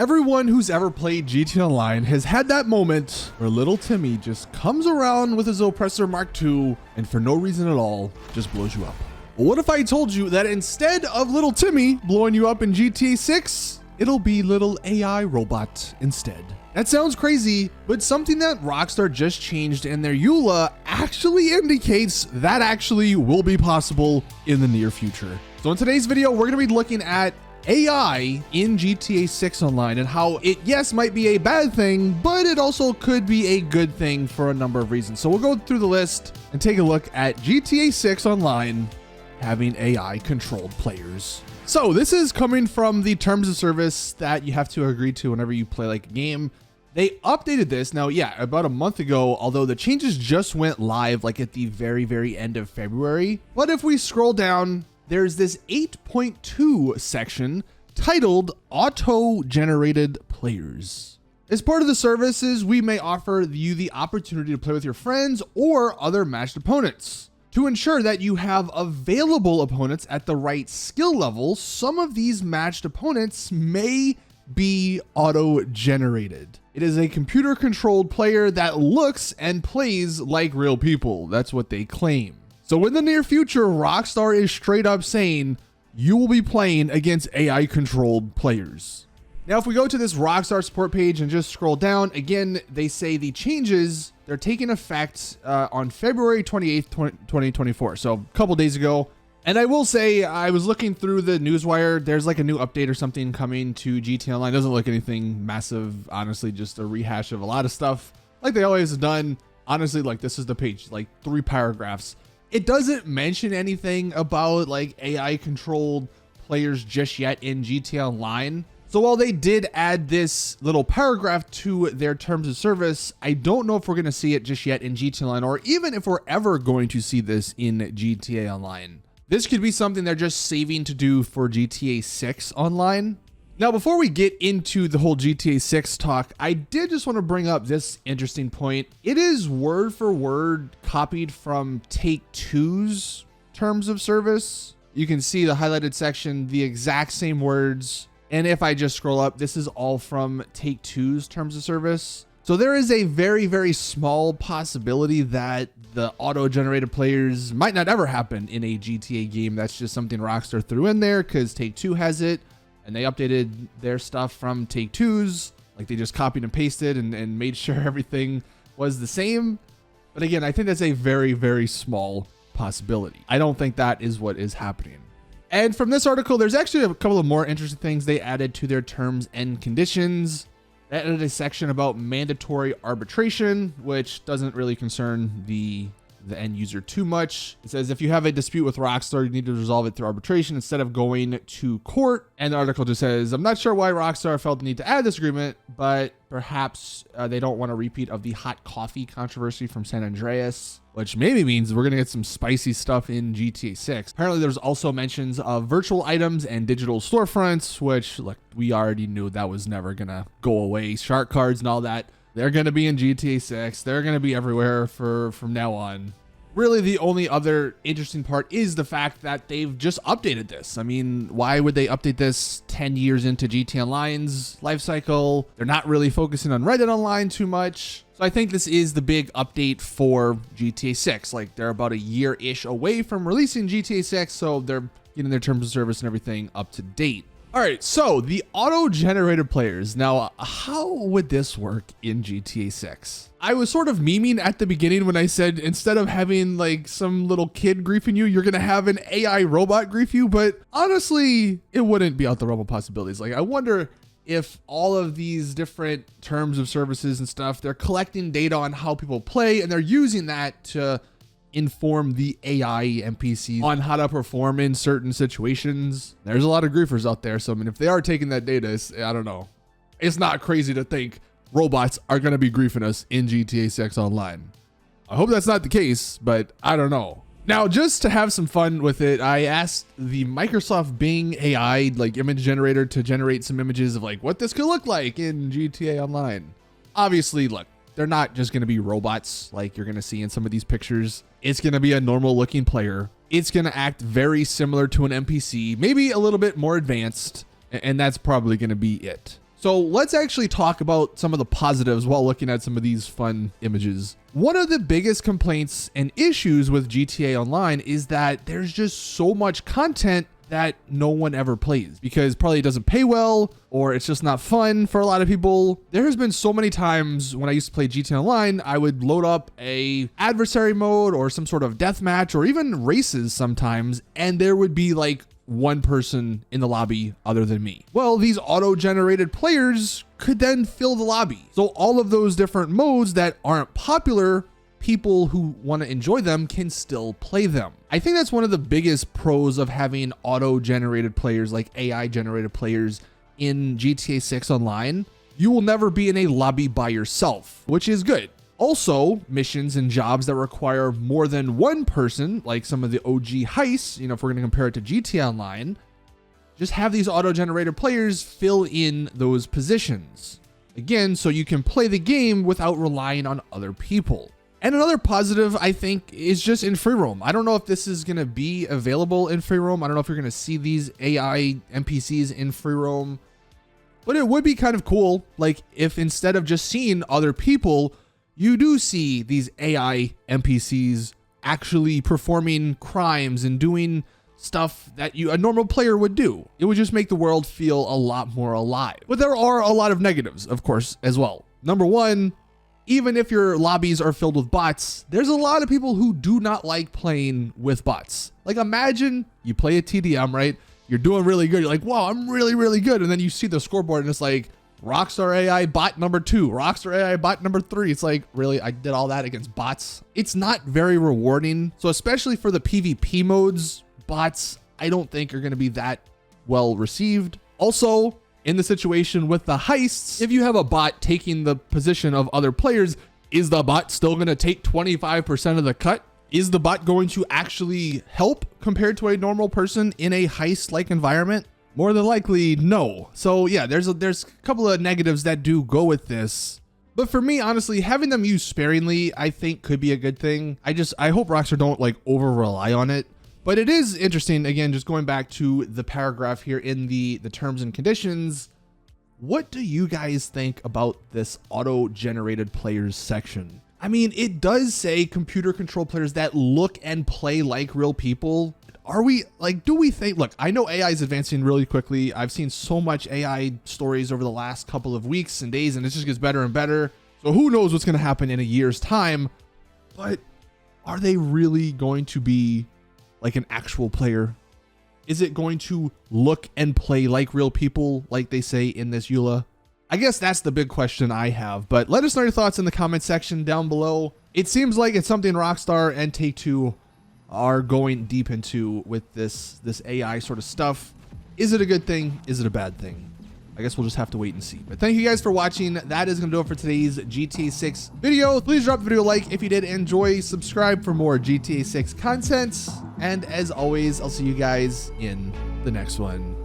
Everyone who's ever played GTA Online has had that moment where little Timmy just comes around with his oppressor Mark II and for no reason at all, just blows you up. Well, what if I told you that instead of little Timmy blowing you up in GTA 6, it'll be little AI robot instead? That sounds crazy, but something that Rockstar just changed in their EULA actually indicates that actually will be possible in the near future. So in today's video, we're gonna be looking at AI in GTA 6 Online and how it, yes, might be a bad thing, but it also could be a good thing for a number of reasons. So we'll go through the list and take a look at GTA 6 Online having AI controlled players. So this is coming from the terms of service that you have to agree to whenever you play like a game. They updated this now, yeah, about a month ago, although the changes just went live like at the very end of February. But if we scroll down, there's this 8.2 section titled Auto-Generated Players. As part of the services, we may offer you the opportunity to play with your friends or other matched opponents. To ensure that you have available opponents at the right skill level, some of these matched opponents may be auto-generated. It is a computer-controlled player that looks and plays like real people. That's what they claim. So in the near future, Rockstar is straight up saying you will be playing against AI-controlled players. Now, if we go to this Rockstar support page and just scroll down, again, they say the changes, they're taking effect on February 28th, 2024. So a couple days ago. And I will say, I was looking through the newswire. There's like a new update or something coming to GTA Online. Doesn't look anything massive. Honestly, just a rehash of a lot of stuff like they always have done. Honestly, like this is the page, like 3 paragraphs. It doesn't mention anything about like AI controlled players just yet in GTA Online. So while they did add this little paragraph to their terms of service, I don't know if we're going to see it just yet in GTA Online, or even if we're ever going to see this in GTA Online. This could be something they're just saving to do for GTA 6 Online. Now, before we get into the whole GTA 6 talk, I did just want to bring up this interesting point. It is word for word copied from Take-Two's terms of service. You can see the highlighted section, the exact same words. And if I just scroll up, this is all from Take-Two's terms of service. So there is a very small possibility that the auto-generated players might not ever happen in a GTA game. That's just something Rockstar threw in there because Take-Two has it. And they updated their stuff from Take-Two's, like they just copied and pasted and made sure everything was the same. But again, I think that's a very small possibility. I don't think that is what is happening. And from this article, there's actually a couple of more interesting things they added to their terms and conditions. They added a section about mandatory arbitration, which doesn't really concern the end user too much. It says if you have a dispute with Rockstar, you need to resolve it through arbitration instead of going to court. And the article just says, I'm not sure why Rockstar felt the need to add this agreement, but perhaps they don't want a repeat of the hot coffee controversy from San Andreas, which maybe means we're going to get some spicy stuff in GTA 6. Apparently there's also mentions of virtual items and digital storefronts, which look, we already knew that was never going to go away. Shark cards and all that. They're going to be in GTA 6. They're going to be everywhere from now on. Really, the only other interesting part is the fact that they've just updated this. I mean, why would they update this 10 years into GTA Online's life cycle? They're not really focusing on Reddit Online too much. So I think this is the big update for GTA 6. Like, they're about a year-ish away from releasing GTA 6, so they're getting their terms of service and everything up to date. All right, so the auto-generated players. Now, how would this work in GTA 6? I was sort of memeing at the beginning when I said instead of having like some little kid griefing you, you're gonna have an AI robot grief you, but honestly, it wouldn't be out the realm of possibilities. Like, I wonder if all of these different terms of services and stuff, they're collecting data on how people play and they're using that to inform the AI NPCs on how to perform in certain situations. There's a lot of griefers out there. So, I mean, if they are taking that data, I don't know. It's not crazy to think robots are going to be griefing us in GTA 6 Online. I hope that's not the case, but I don't know. Now, just to have some fun with it, I asked the Microsoft Bing AI like image generator to generate some images of like what this could look like in GTA Online. Obviously, look, they're not just going to be robots like you're going to see in some of these pictures. It's going to be a normal looking player. It's going to act very similar to an NPC, maybe a little bit more advanced, and that's probably going to be it. So let's actually talk about some of the positives while looking at some of these fun images. One of the biggest complaints and issues with GTA Online is that there's just so much content that no one ever plays because probably it doesn't pay well or it's just not fun for a lot of people. There has been so many times when I used to play GTA Online, I would load up a adversary mode or some sort of death match or even races sometimes, and there would be like one person in the lobby other than me. Well, these auto-generated players could then fill the lobby. So all of those different modes that aren't popular, people who want to enjoy them can still play them. I think that's one of the biggest pros of having auto-generated players, like AI-generated players in GTA 6 Online. You will never be in a lobby by yourself, which is good. Also, missions and jobs that require more than one person, like some of the OG heists, if we're going to compare it to GTA Online, just have these auto-generated players fill in those positions. Again, so you can play the game without relying on other people. And another positive, I think, is just in free roam. I don't know if this is going to be available in free roam. I don't know if you're going to see these AI NPCs in free roam, but it would be kind of cool. Like if instead of just seeing other people, you do see these AI NPCs actually performing crimes and doing stuff that a normal player would do. It would just make the world feel a lot more alive. But there are a lot of negatives, of course, as well. Number one, even if your lobbies are filled with bots, there's a lot of people who do not like playing with bots. Like imagine you play a TDM, right? You're doing really good. You're like, wow, I'm really, really good. And then you see the scoreboard and it's like, Rockstar AI bot number 2, Rockstar AI bot number 3. It's like, really, I did all that against bots. It's not very rewarding. So especially for the PvP modes, bots, I don't think are going to be that well received. Also, in the situation with the heists, if you have a bot taking the position of other players, is the bot still going to take 25% of the cut? Is the bot going to actually help compared to a normal person in a heist-like environment? More than likely, no. So yeah, there's a couple of negatives that do go with this. But for me, honestly, having them used sparingly, I think could be a good thing. I hope Rockstar don't like over rely on it. But it is interesting, again, just going back to the paragraph here in the terms and conditions. What do you guys think about this auto-generated players section? I mean, it does say computer control players that look and play like real people. Are we like, do we think, look, I know AI is advancing really quickly. I've seen so much AI stories over the last couple of weeks and days, and it just gets better and better. So who knows what's going to happen in a year's time, but are they really going to be like an actual player? Is it going to look and play like real people, like they say in this EULA? I guess that's the big question I have, but let us know your thoughts in the comment section down below. It seems like it's something Rockstar and Take-Two are going deep into with this AI sort of stuff. Is it a good thing? Is it a bad thing? I guess we'll just have to wait and see. But thank you guys for watching. That is going to do it for today's GTA 6 video. Please drop the video a like if you did enjoy. Subscribe for more GTA 6 content. And as always, I'll see you guys in the next one.